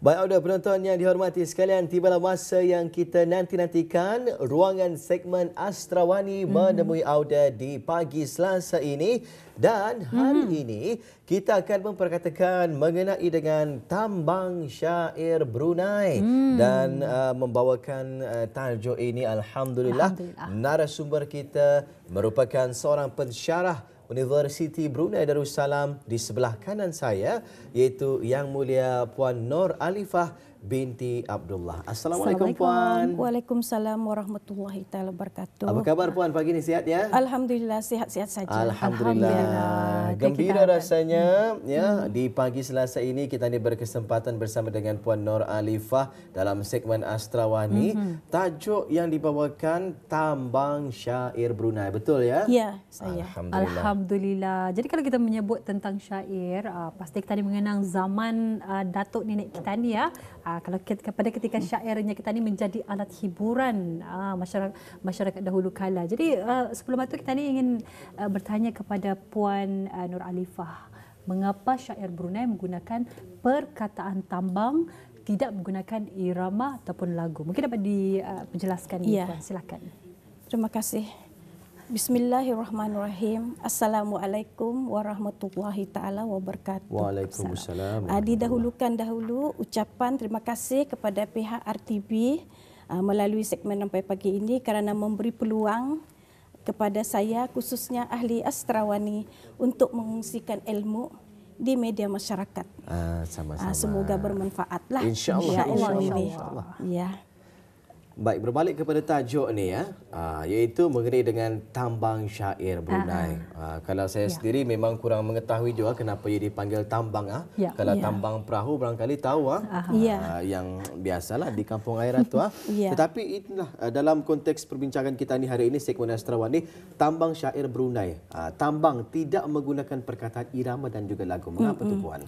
Baik, audio penonton yang dihormati sekalian, tibalah masa yang kita nanti-nantikan. Ruangan segmen Astrawani menemui audio di pagi Selasa ini. Dan hari ini kita akan memperkatakan mengenai dengan tambang syair Brunei. Dan membawakan tajuk ini, Alhamdulillah, narasumber kita merupakan seorang pensyarah Universiti Brunei Darussalam di sebelah kanan saya, iaitu Yang Mulia Puan Nur Alifah binti Abdullah. Assalamualaikum Puan. Waalaikumsalam warahmatullahi taala wabarakatuh. Apa khabar Puan pagi ni, sihat ya? Alhamdulillah sihat-sihat saja. Alhamdulillah. Gembira rasanya ya di pagi Selasa ini kita ni berkesempatan bersama dengan Puan Nur Alifah dalam segmen Astrawani. Tajuk yang dibawakan tambang syair Brunei, betul ya? Ya, saya. Alhamdulillah. Jadi kalau kita menyebut tentang syair, pasti kita ni mengenang zaman datuk nenek kita ni ya. Kalau pada ketika syairnya kita ni menjadi alat hiburan masyarakat dahulu kala. Jadi sebelum itu kita ni ingin bertanya kepada Puan Nur Alifah, mengapa syair Brunei menggunakan perkataan tambang, tidak menggunakan irama ataupun lagu? Mungkin dapat dijelaskan, Puan, silakan. Terima kasih. Bismillahirrahmanirrahim. Assalamualaikum warahmatullahi taala wabarakatuh. Waalaikumsalam. Didahulukan dahulu ucapan terima kasih kepada pihak RTB melalui segmen sampai pagi ini kerana memberi peluang kepada saya khususnya ahli Astrawani untuk mengungsikan ilmu di media masyarakat. Sama-sama. Semoga bermanfaatlah. InsyaAllah. Insya-Allah. Ya. Baik, berbalik kepada tajuk ni ya, iaitu mengenai dengan tambang syair Brunei. Kalau saya sendiri memang kurang mengetahui juga kenapa ia dipanggil tambang. Kalau tambang perahu barangkali tahu yang biasalah di kampung air itu. Tetapi itulah dalam konteks perbincangan kita ni hari ini segmen Astrawani, tambang syair Brunei. Tambang tidak menggunakan perkataan irama dan juga lagu. Mengapa tu Puan?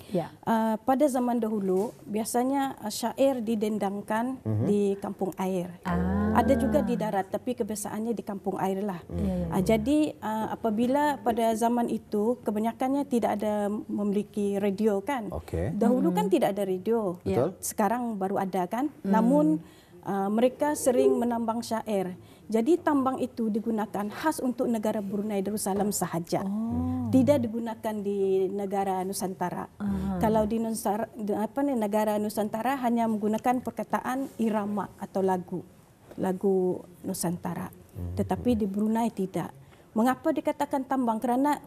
Pada zaman dahulu biasanya syair didendangkan di kampung air. Ada juga di darat, tapi kebiasaannya di kampung air lah. Jadi apabila pada zaman itu kebanyakannya tidak ada memiliki radio kan. Dahulu kan tidak ada radio. Sekarang baru ada kan. Namun mereka sering menambang syair. Jadi tambang itu digunakan khas untuk negara Brunei Darussalam sahaja. Tidak digunakan di negara Nusantara. Kalau di negara Nusantara hanya menggunakan perkataan irama atau lagu Nusantara. Tetapi di Brunei tidak. Mengapa dikatakan tambang? Kerana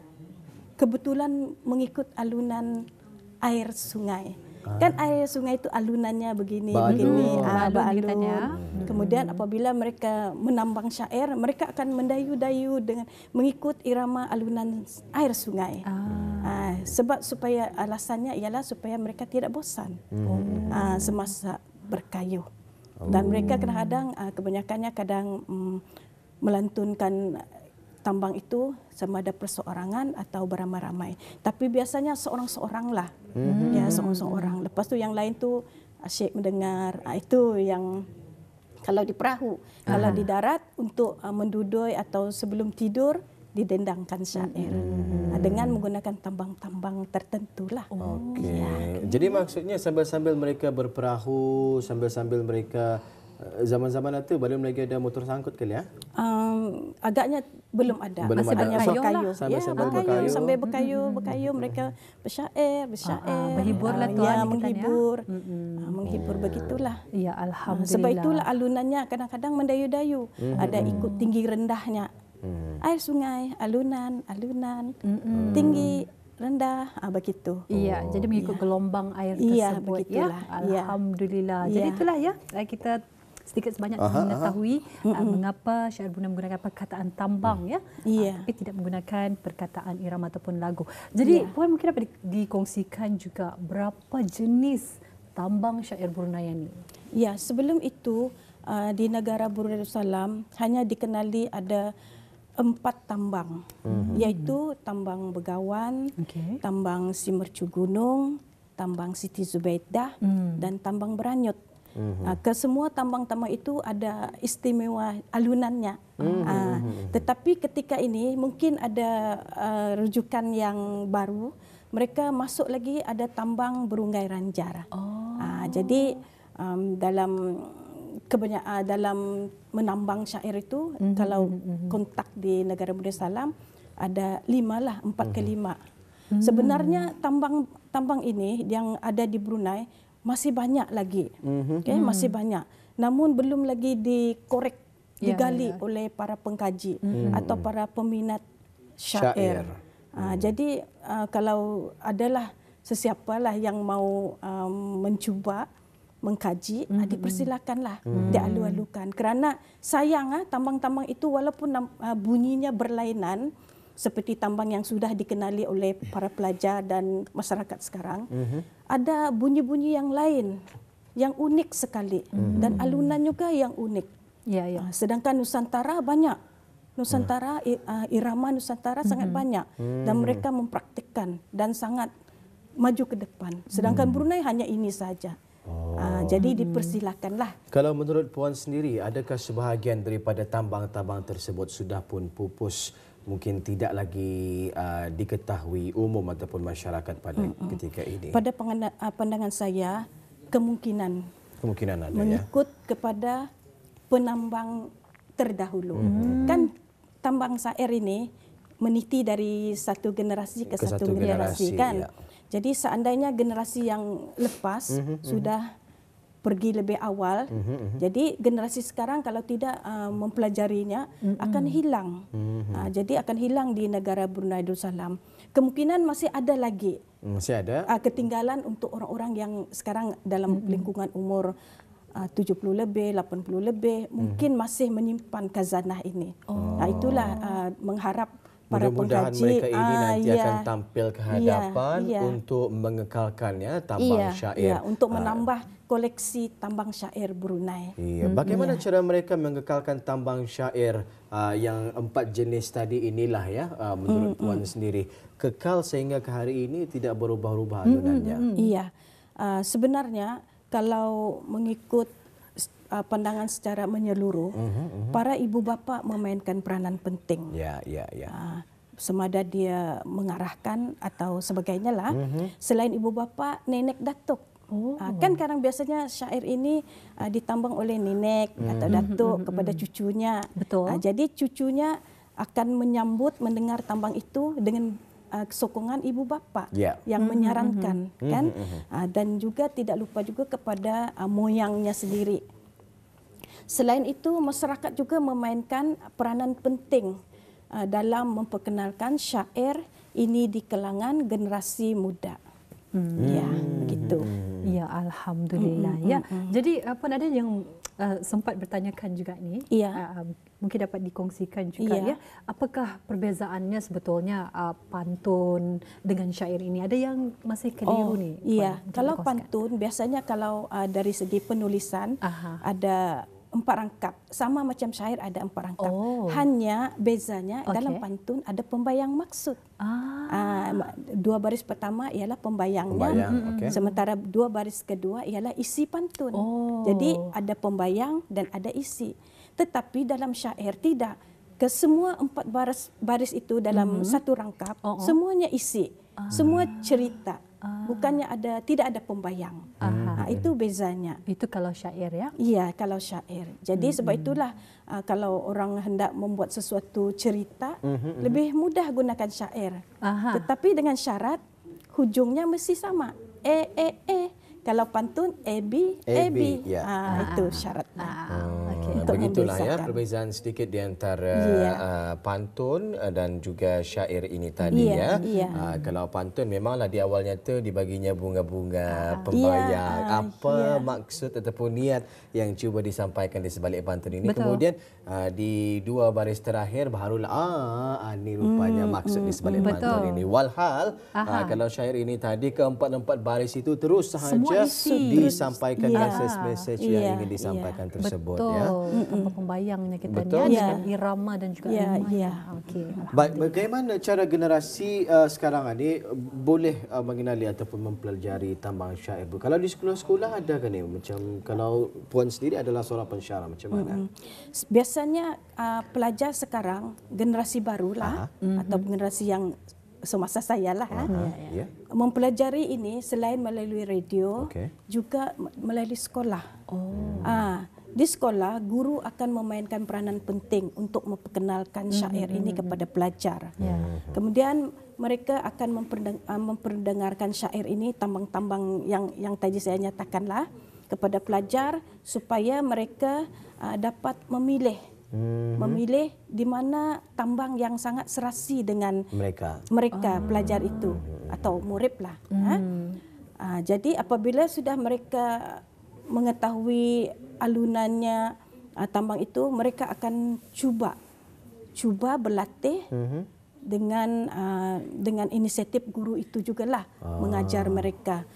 kebetulan mengikut alunan air sungai. Kan air sungai itu alunannya begini, beralun. Kemudian apabila mereka menambang syair, mereka akan mendayu-dayu dengan mengikut irama alunan air sungai. Sebab alasannya ialah supaya mereka tidak bosan semasa berkayuh. Dan mereka kadang-kadang kebanyakannya melantunkan tambang itu sama ada perseorangan atau beramai-ramai. Tapi biasanya seorang-seorang lah. Ya, seorang-seorang. Lepas tu yang lain tu asyik mendengar. Itu yang kalau di perahu. Kalau di darat untuk mendudui atau sebelum tidur didendangkan syair. Dengan menggunakan tambang-tambang tertentu lah. Jadi maksudnya sambil-sambil mereka berperahu, sambil-sambil mereka zaman-zaman itu baru mereka ada motor sangkut kali ya? Agaknya belum ada. Masih banyak berkayu. Sambil berkayu mereka bersyair. Berhiburlah tuan. Menghibur begitulah. Ya, alhamdulillah. Sebab itulah alunannya kadang-kadang mendayu-dayu. Ada ikut tinggi rendahnya. Air sungai, alunan, tinggi, rendah, begitu. Iya, jadi mengikut gelombang air tersebut. Alhamdulillah. Jadi itulah ya, kita sedikit sebanyak mengetahui mengapa syair Brunei menggunakan perkataan tambang tapi tidak menggunakan perkataan irama ataupun lagu. Jadi Puan mungkin dapat dikongsikan juga berapa jenis tambang syair Brunei ini? Ya, sebelum itu di negara Brunei Darussalam hanya dikenali ada 4 tambang, iaitu tambang Begawan, tambang Simercu Gunung, tambang Siti Zubaidah dan tambang Beranyut. Kesemua tambang-tambang itu ada istimewa alunannya. Tetapi ketika ini mungkin ada rujukan yang baru. Mereka masuk lagi ada tambang Berunggai Ranjar. Jadi dalam dalam menambang syair itu, kalau kontak di negara Muda Salam ada 5 lah, 4 ke 5. Sebenarnya tambang ini yang ada di Brunei masih banyak lagi, masih banyak. Namun belum lagi dikorek, digali oleh para pengkaji atau para peminat syair. Jadi kalau adalah sesiapalah yang mau mencuba mengkaji, dipersilakanlah, dialu-alukan. Kerana sayang tambang-tambang itu walaupun bunyinya berlainan seperti tambang yang sudah dikenali oleh para pelajar dan masyarakat sekarang, ada bunyi-bunyi yang lain yang unik sekali dan alunan juga yang unik. Sedangkan Nusantara banyak. Nusantara, irama Nusantara sangat banyak dan mereka mempraktikkan dan sangat maju ke depan. Sedangkan Brunei hanya ini saja. Jadi dipersilakanlah. Kalau menurut Puan sendiri, adakah sebahagian daripada tambang-tambang tersebut sudah pun pupus, mungkin tidak lagi diketahui umum ataupun masyarakat pada ketika ini? Pada pandangan saya, kemungkinan ada mengikut kepada penambang terdahulu. Kan tambang syair ini meniti dari satu generasi ke satu generasi kan. Jadi seandainya generasi yang lepas sudah pergi lebih awal, jadi generasi sekarang kalau tidak mempelajarinya akan hilang. Jadi akan hilang di negara Brunei Darussalam. Kemungkinan masih ada lagi. Masih ada ketinggalan untuk orang-orang yang sekarang dalam lingkungan umur 70 lebih, 80 lebih, mungkin masih menyimpan khazanah ini. Itulah mengharap para mudah-mudahan pengkaji mereka ini nanti akan tampil ke hadapan untuk mengekalkannya tambang syair. Untuk menambah koleksi tambang syair Brunei. Bagaimana cara mereka mengekalkan tambang syair yang 4 jenis tadi inilah menurut Puan sendiri kekal sehingga ke hari ini tidak berubah-ubah alunannya? Sebenarnya kalau mengikut pandangan secara menyeluruh, para ibu bapa memainkan peranan penting. Semada dia mengarahkan atau sebagainya lah. Selain ibu bapa, nenek datuk. Kan kadang biasanya syair ini ditambang oleh nenek atau datuk kepada cucunya. Jadi cucunya akan menyambut mendengar tambang itu dengan sokongan ibu bapa yang menyarankan kan, dan juga tidak lupa juga kepada moyangnya sendiri. Selain itu, masyarakat juga memainkan peranan penting dalam memperkenalkan syair ini di kalangan generasi muda. Begitu. Ya, alhamdulillah. Jadi apa ada yang sempat bertanyakan juga ni? Mungkin dapat dikongsikan juga apakah perbezaannya sebetulnya pantun dengan syair ini? Ada yang masih keliru ni? Kalau pantun biasanya kalau dari segi penulisan ada 4 rangkap, sama macam syair ada 4 rangkap. Hanya bezanya dalam pantun ada pembayang maksud. 2 baris pertama ialah pembayangnya, sementara 2 baris kedua ialah isi pantun. Jadi ada pembayang dan ada isi. Tetapi dalam syair tidak. Kesemua 4 baris itu dalam satu rangkap, semuanya isi, semua cerita. Bukannya tidak ada pembayang. Itu bezanya. Itu kalau syair ya? Iya, kalau syair. Jadi sebab itulah kalau orang hendak membuat sesuatu cerita, lebih mudah gunakan syair. Tetapi dengan syarat hujungnya mesti sama. Kalau pantun AB. Itu syaratnya. Begitulah perbezaan sedikit di antara pantun dan juga syair ini tadi Kalau pantun memanglah di awalnya tu dibaginya bunga-bunga, pembayang, maksud ataupun niat yang cuba disampaikan di sebalik pantun ini. Kemudian di 2 baris terakhir barulah ni rupanya maksud di sebalik pantun ini. Walhal kalau syair ini tadi keempat baris itu terus sahaja disampaikan message yang ingin disampaikan tersebut. Tanpa pembayangnya kita dengan irama dan juga Baik, bagaimana cara generasi sekarang ini boleh mengenali ataupun mempelajari tambang syair? Kalau di sekolah-sekolah ada kan ni? Macam kalau Puan sendiri adalah seorang pensyarah, macam mana? Biasanya pelajar sekarang generasi barulah atau generasi yang semasa saya lah. Ya. Mempelajari ini selain melalui radio, Okey. juga melalui sekolah. Di sekolah, guru akan memainkan peranan penting untuk memperkenalkan syair ini kepada pelajar. Kemudian mereka akan memperdengarkan syair ini, tambang-tambang yang tadi saya nyatakanlah, kepada pelajar supaya mereka dapat memilih di mana tambang yang sangat serasi dengan mereka pelajar itu atau murid lah. Jadi apabila sudah mereka mengetahui alunannya tambang itu, mereka akan cuba berlatih dengan inisiatif guru itu jugalah mengajar mereka.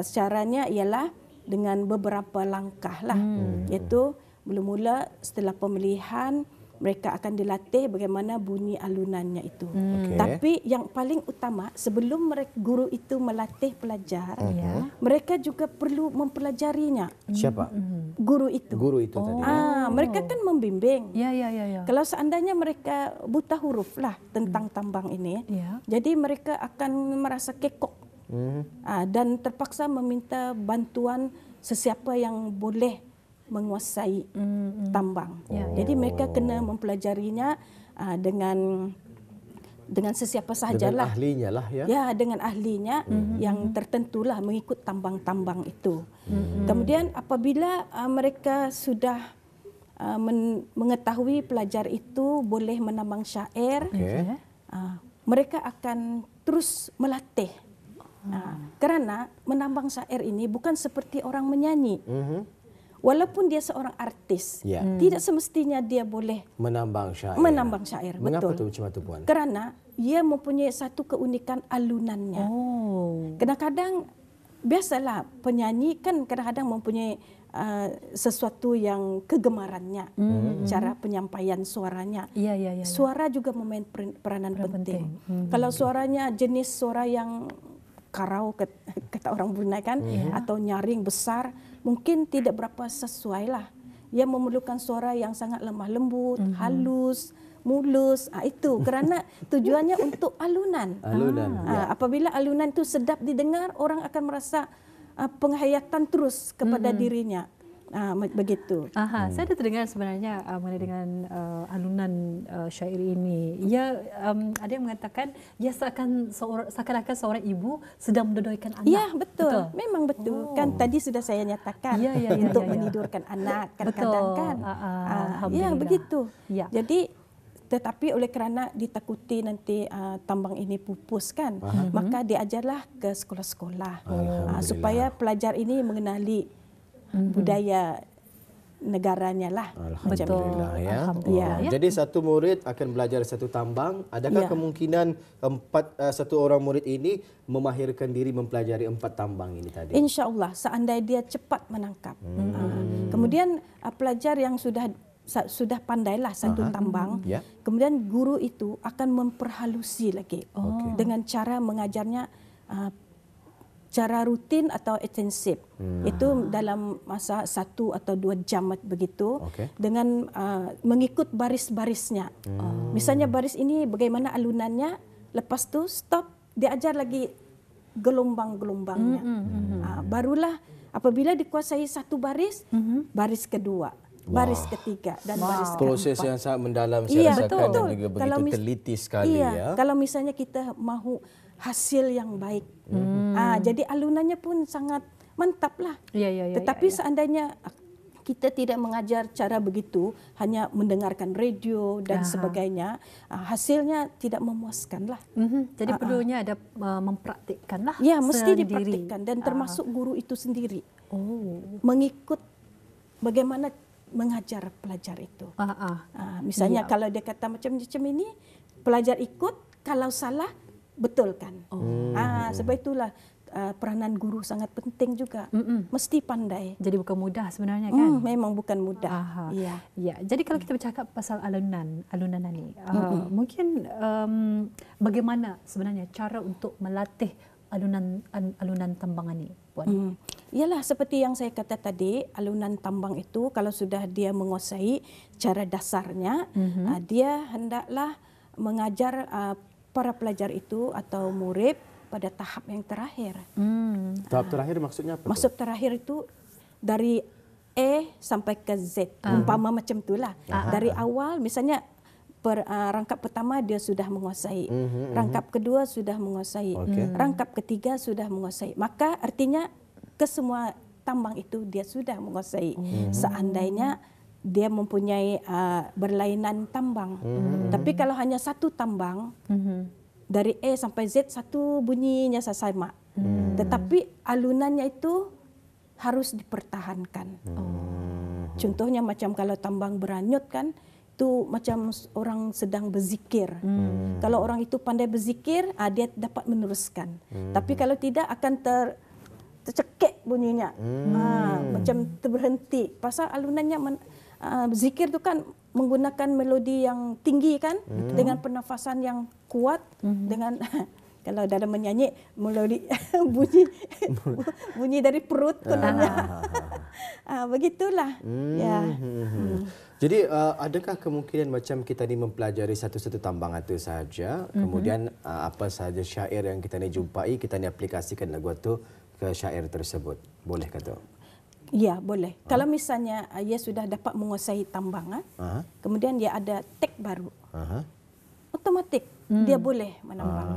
Caranya ialah dengan beberapa langkah lah, iaitu mula-mula setelah pemilihan mereka akan dilatih bagaimana bunyi alunannya itu. Tapi yang paling utama, sebelum guru itu melatih pelajar, mereka juga perlu mempelajarinya. Siapa? Guru itu. Guru itu tadi. Mereka kan membimbing. Ya. Kalau seandainya mereka buta huruf lah tentang tambang ini, jadi mereka akan merasa kekok dan terpaksa meminta bantuan sesiapa yang boleh menguasai tambang. Jadi mereka kena mempelajarinya dengan sesiapa sahajalah. Dengan ahlinya lah ya. Ya, dengan ahlinya yang tertentulah mengikut tambang-tambang itu. Kemudian apabila mereka sudah mengetahui pelajar itu boleh menambang syair, mereka akan terus melatih. Kerana menambang syair ini bukan seperti orang menyanyi. Walaupun dia seorang artis, tidak semestinya dia boleh menambang syair. Mengapa Betul. macam itu, Puan? Kerana ia mempunyai satu keunikan alunannya. Kadang-kadang biasalah penyanyi kan kadang-kadang mempunyai sesuatu yang kegemarannya, cara penyampaian suaranya. Suara juga memain peranan penting. Kalau suaranya jenis suara yang karau kata orang Brunei kan, atau nyaring besar, mungkin tidak berapa sesuai lah. Ia memerlukan suara yang sangat lemah lembut, halus, mulus. Itu kerana tujuannya untuk alunan. Apabila alunan itu sedap didengar, orang akan merasa penghayatan terus kepada dirinya. Begitu. Saya ada terdengar sebenarnya mengenai dengan alunan syair ini. Ada yang mengatakan seakan-akan seorang ibu sedang mendodoikan anak. Ya, betul. Memang betul. Kan tadi sudah saya nyatakan untuk menidurkan anak kadang-kadang kan. Ya, begitu. Jadi tetapi oleh kerana ditakuti nanti tambang ini pupus kan, maka diajarlah ke sekolah-sekolah supaya pelajar ini mengenali budaya negaranya lah. Alhamdulillah ya. Jadi satu murid akan belajar satu tambang. Adakah kemungkinan satu orang murid ini memahirkan diri mempelajari 4 tambang ini tadi? InsyaAllah, seandainya dia cepat menangkap. Kemudian pelajar yang sudah pandailah satu tambang, kemudian guru itu akan memperhalusi lagi dengan cara mengajarnya cara rutin atau intensif. Itu dalam masa 1 atau 2 jam begitu, dengan mengikut baris-barisnya. Misalnya baris ini bagaimana alunannya, lepas tu stop, dia ajar lagi gelombang-gelombangnya. Barulah apabila dikuasai satu baris, baris kedua, baris ketiga dan baris keempat. Proses yang sangat mendalam saya rasakan dan juga begitu teliti sekali ya. Kalau misalnya kita mahu hasil yang baik, jadi alunannya pun sangat mantap lah. Tetapi seandainya kita tidak mengajar cara begitu, hanya mendengarkan radio dan sebagainya, hasilnya tidak memuaskan lah. Jadi perlunya ada mempraktikkan lah. Ya, mesti dipraktikkan dan termasuk guru itu sendiri. Mengikut bagaimana mengajar pelajar itu. Misalnya kalau dia kata macam-macam ini, pelajar ikut, kalau salah betulkan. Sebab itulah peranan guru sangat penting juga. Mesti pandai. Jadi bukan mudah sebenarnya kan? Memang bukan mudah. Ya. Jadi kalau kita bercakap pasal alunan ini, mungkin bagaimana sebenarnya cara untuk melatih alunan tambangan ini, Puan? Ialah seperti yang saya kata tadi, alunan tambang itu kalau sudah dia menguasai cara dasarnya, dia hendaklah mengajar para pelajar itu atau murid pada tahap yang terakhir. Tahap terakhir maksudnya apa? Maksud terakhir itu dari A sampai ke Z. Umpama macam itulah. Dari awal misalnya rangkap pertama dia sudah menguasai. Rangkap kedua sudah menguasai. Rangkap ketiga sudah menguasai. Maka artinya ke semua tambang itu dia sudah menguasai. Seandainya dia mempunyai berlainan tambang. Tapi kalau hanya satu tambang, dari A sampai Z satu bunyinya sama. Tetapi alunannya itu harus dipertahankan. Contohnya macam kalau tambang beranyut kan, itu macam orang sedang berzikir. Kalau orang itu pandai berzikir, dia dapat meneruskan. Tapi kalau tidak akan tercekik bunyinya. Macam terberhenti. Pasal alunannya zikir itu kan menggunakan melodi yang tinggi kan, dengan pernafasan yang kuat, dengan kalau dalam menyanyi melodi bunyi dari perut kononnya. Begitulah. Ya. Jadi adakah kemungkinan macam kita ni mempelajari satu-satu tambang itu saja, kemudian apa sahaja syair yang kita ni jumpai, kita ni aplikasikan lagu itu ke syair tersebut. Boleh kata? Ya, boleh. Kalau misalnya ia sudah dapat menguasai tambang, kemudian dia ada teks baru. Otomatik dia boleh menambang.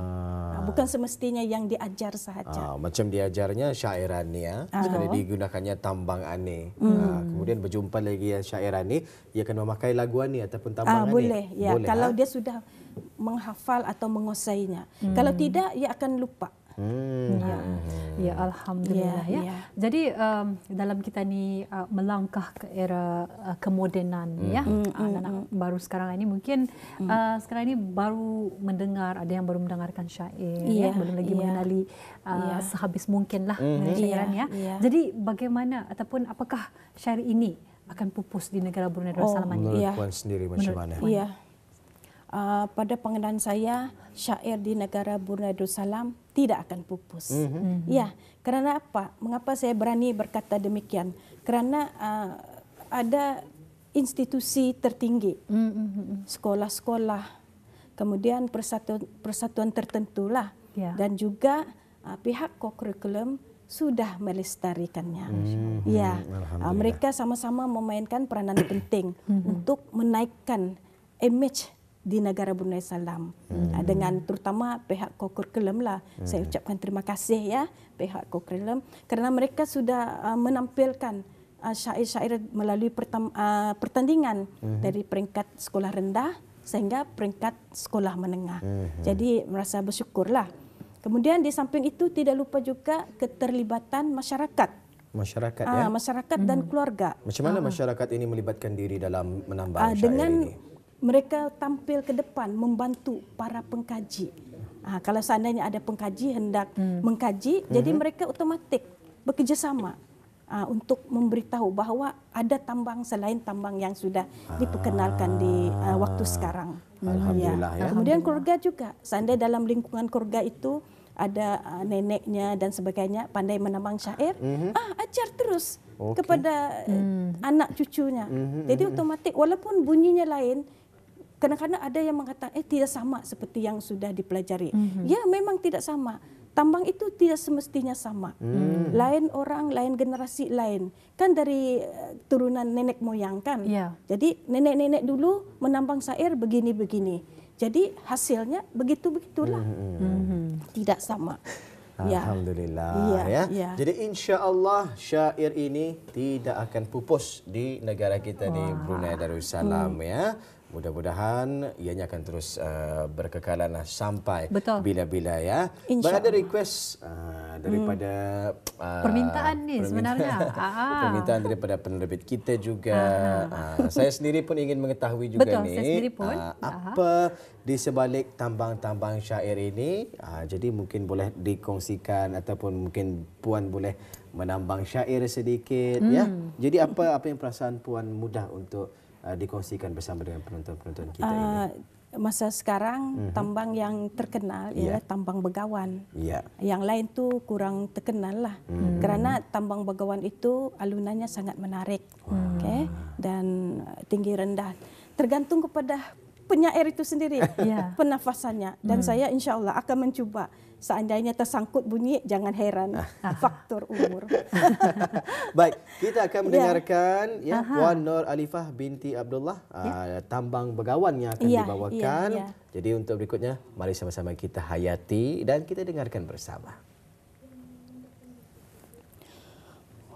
Bukan semestinya yang diajar sahaja. Macam diajarnya syairan ni, sekali digunakannya tambang ani. Kemudian berjumpa lagi syairan ni, ia akan memakai laguan ni ataupun tambang ni. Boleh, ya. Boleh, kalau dia sudah menghafal atau menguasainya. Kalau tidak, ia akan lupa. Ya, alhamdulillah ya. Jadi dalam kita ni melangkah ke era kemodenan ya. Anak-anak baru sekarang ini mungkin sekarang ini baru mendengar, ada yang baru mendengarkan syair, ya, belum lagi mengenali sehabis mungkinlah syairan ya. Jadi bagaimana ataupun apakah syair ini akan pupus di negara Brunei Darussalam ini? Menurut puan sendiri macam mana? Ya. Pada pengenalan saya, syair di negara Brunei Darussalam tidak akan pupus. Ya, kerana apa? Mengapa saya berani berkata demikian? Kerana ada institusi tertinggi, sekolah-sekolah, kemudian persatuan tertentulah, dan juga pihak kokurikulum sudah melestarikannya. Ya, mereka sama-sama memainkan peranan penting untuk menaikkan image di negara Brunei Darussalam, dengan terutama pihak kokurikulum lah. Saya ucapkan terima kasih ya pihak kokurikulum kerana mereka sudah menampilkan syair-syair melalui pertandingan dari peringkat sekolah rendah sehingga peringkat sekolah menengah. Jadi merasa bersyukurlah. Kemudian di samping itu tidak lupa juga keterlibatan masyarakat. Masyarakat ya. Masyarakat dan keluarga. Macam mana masyarakat ini melibatkan diri dalam menambang syair dengan ini? Mereka tampil ke depan membantu para pengkaji. Kalau seandainya ada pengkaji hendak mengkaji, jadi mereka otomatik bekerjasama untuk memberitahu bahawa ada tambang selain tambang yang sudah diperkenalkan di waktu sekarang. Alhamdulillah ya. Kemudian keluarga juga, seandainya dalam lingkungan keluarga itu ada neneknya dan sebagainya pandai menambang syair, ajar terus kepada anak cucunya. Jadi otomatik walaupun bunyinya lain, kadang-kadang ada yang mengatakan tidak sama seperti yang sudah dipelajari. Ya, memang tidak sama. Tambang itu tidak semestinya sama. Lain orang, lain generasi lain. Kan dari turunan nenek moyang kan. Jadi nenek-nenek dulu menambang syair begini-begini. Jadi hasilnya begitu-begitulah. Tidak sama. Alhamdulillah ya. Jadi insya-Allah syair ini tidak akan pupus di negara kita di Brunei Darussalam ya. Mudah-mudahan ianya akan terus berkekalan sampai bila-bila ya. Ada request daripada permintaan ni sebenarnya. Permintaan daripada penerbit kita juga. Saya sendiri pun ingin mengetahui juga ni apa di sebalik tambang-tambang syair ini. Jadi mungkin boleh dikongsikan ataupun mungkin puan boleh menambang syair sedikit ya. Jadi apa yang perasaan puan mudah untuk dikongsikan bersama dengan penonton-penonton kita ini? Masa sekarang tambang yang terkenal ialah tambang Begawan. Yang lain tu kurang terkenal lah. Kerana tambang Begawan itu alunannya sangat menarik, dan tinggi rendah. Tergantung kepada penyair itu sendiri, Ya. pernafasannya. Dan saya insya Allah akan mencuba. Seandainya tersangkut bunyi, jangan heran, faktor umur. Baik, kita akan mendengarkan Puan Nur Alifah binti Abdullah, Tambang Begawan yang akan dibawakan. Jadi untuk berikutnya, mari sama-sama kita hayati dan kita dengarkan bersama.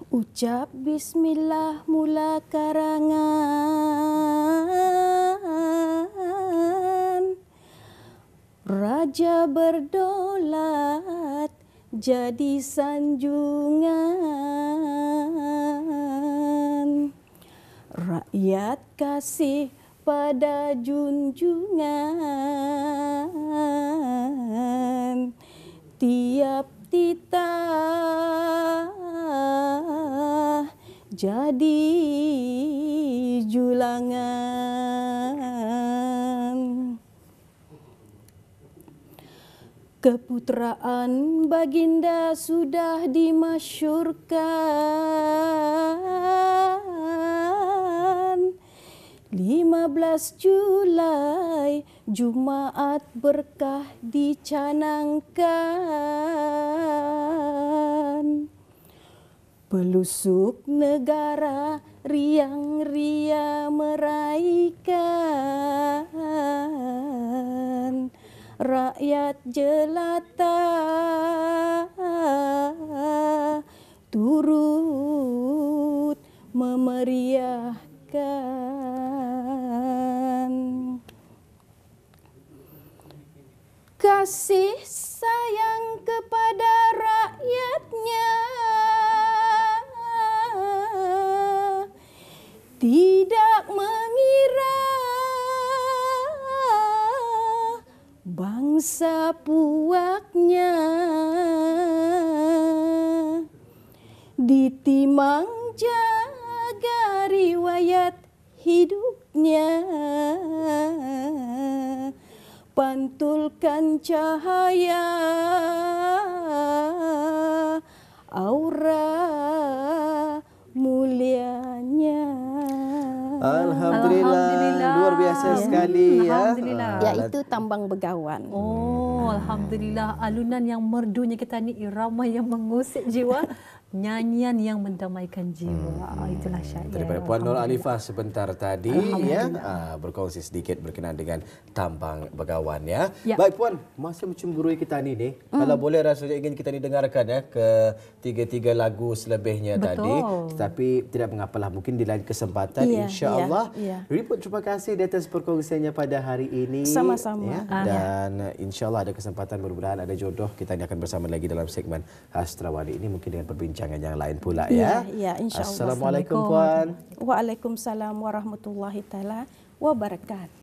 Ucap bismillah mula karangan, raja berdaulat jadi sanjungan, rakyat kasih pada junjungan, tiap titah jadi julangan. Keputraan baginda sudah dimasyurkan. 15 Julai Jumaat berkah dicanangkan. Pelusuk negara riang-ria meraihkan, rakyat jelata turut memeriahkan. Kasih sayang kepada rakyatnya tidak mengira bangsa puaknya, ditimang jaga riwayat hidupnya, pantulkan cahaya aura mulianya. Alhamdulillah, luar biasa sekali ya. Alhamdulillah. Iaitu Tambang Begawan. Oh, alhamdulillah, alunan yang merdunya kita ni, irama yang mengusik jiwa, nyanyian yang mendamaikan jiwa. Itulah syair. Daripada Puan Nur Alifah sebentar tadi ya, berkongsi sedikit berkenaan dengan Tambang Begawan ya. Baik Puan, masa mencemburui kita ni, kalau boleh rasanya ingin kita ni dengarkan ya ke tiga-tiga lagu selebihnya tadi. Tetapi tidak mengapalah, mungkin di lain kesempatan insya-Allah. Riput, terima kasih di atas perkongsiannya pada hari ini. Sama-sama. Ya. Dan insya-Allah ada kesempatan, mudah-mudahan ada jodoh, kita ni akan bersama lagi dalam segmen Astrawani ini, mungkin dengan perbincangan yang lain pula ya. Ya, insya-Allah. Assalamualaikum Puan. Waalaikumsalam warahmatullahi taala wabarakatuh.